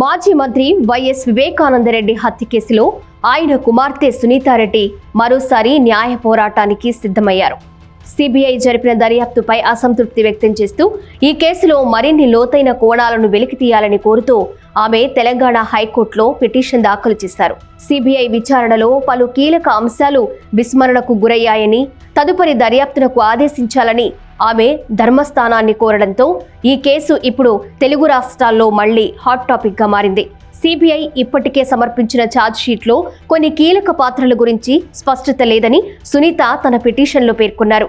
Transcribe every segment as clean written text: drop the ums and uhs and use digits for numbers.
మాజీ మంత్రి వైఎస్ వివేకానందరెడ్డి హత్య కేసులో ఆయన కుమార్తె సునీతారెడ్డి మరోసారి న్యాయ పోరాటానికి సిద్ధమయ్యారు. సిబిఐ జరిపిన దర్యాప్తుపై అసంతృప్తి వ్యక్తం చేస్తూ ఈ కేసులో మరిన్ని లోతైన కోణాలను వెలికితీయాలని కోరుతూ ఆమె తెలంగాణ హైకోర్టులో పిటిషన్ దాఖలు చేశారు. సిబిఐ విచారణలో పలు కీలక అంశాలు విస్మరణకు గురయ్యాయని, తదుపరి దర్యాప్తునకు ఆదేశించాలని ఆమె ధర్మస్థానాన్ని కోరడంతో ఈ కేసు ఇప్పుడు తెలుగు రాష్ట్రాల్లో మళ్లీ హాట్ టాపిక్ గా మారింది. సిబిఐ ఇప్పటికే సమర్పించిన ఛార్జ్షీట్లో కొన్ని కీలక పాత్రల గురించి స్పష్టత లేదని సునీత తన పిటిషన్లో పేర్కొన్నారు.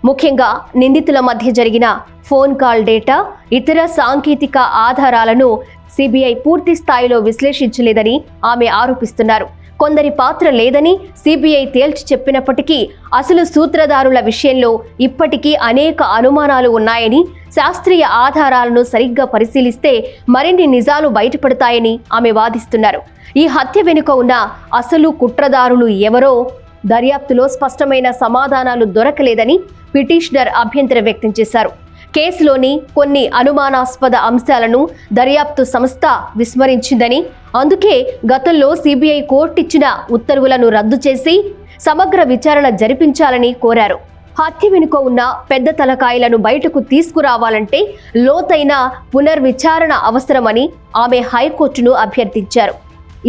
ముఖ్యంగా నిందితుల మధ్య జరిగిన ఫోన్ కాల్ డేటా, ఇతర సాంకేతిక ఆధారాలను సిబిఐ పూర్తి స్థాయిలో విశ్లేషించలేదని ఆమె ఆరోపిస్తున్నారు. కొందరి పాత్ర లేదని సిబిఐ తేల్చి చెప్పినప్పటికీ అసలు సూత్రధారుల విషయంలో ఇప్పటికీ అనేక అనుమానాలు ఉన్నాయని, శాస్త్రీయ ఆధారాలను సరిగ్గా పరిశీలిస్తే మరిన్ని నిజాలు బయటపడతాయని ఆమె వాదిస్తున్నారు. ఈ హత్య వెనుక ఉన్న అసలు కుట్రదారులు ఎవరో దర్యాప్తులో స్పష్టమైన సమాధానాలు దొరకలేదని పిటిషనర్ అభ్యంతరం వ్యక్తం చేశారు. కేసులోని కొన్ని అనుమానాస్పద అంశాలను దర్యాప్తు సంస్థ విస్మరించిందని, అందుకే గతంలో సిబిఐ కోర్టు ఇచ్చిన ఉత్తర్వులను రద్దు చేసి సమగ్ర విచారణ జరిపించాలని కోరారు. హత్య వెనుక ఉన్న పెద్ద తలకాయలను బయటకు తీసుకురావాలంటే లోతైన పునర్విచారణ అవసరమని ఆమె హైకోర్టును అభ్యర్థించారు.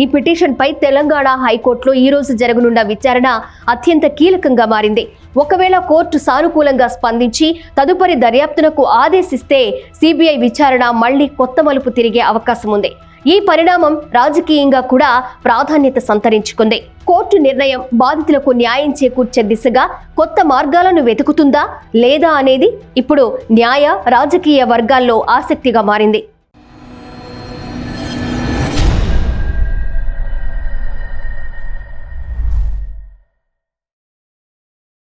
ఈ పిటిషన్పై తెలంగాణ హైకోర్టులో ఈ రోజు జరగనున్న విచారణ అత్యంత కీలకంగా మారింది. ఒకవేళ కోర్టు సానుకూలంగా స్పందించి తదుపరి దర్యాప్తునకు ఆదేశిస్తే సిబిఐ విచారణ మళ్లీ కొత్త మలుపు తిరిగే అవకాశం ఉంది. ఈ పరిణామం రాజకీయంగా కూడా ప్రాధాన్యత సంతరించుకుంది. కోర్టు నిర్ణయం బాధితులకు న్యాయం చేకూర్చే దిశగా కొత్త మార్గాలను వెతుకుతుందా లేదా అనేది ఇప్పుడు న్యాయ రాజకీయ వర్గాల్లో ఆసక్తిగా మారింది.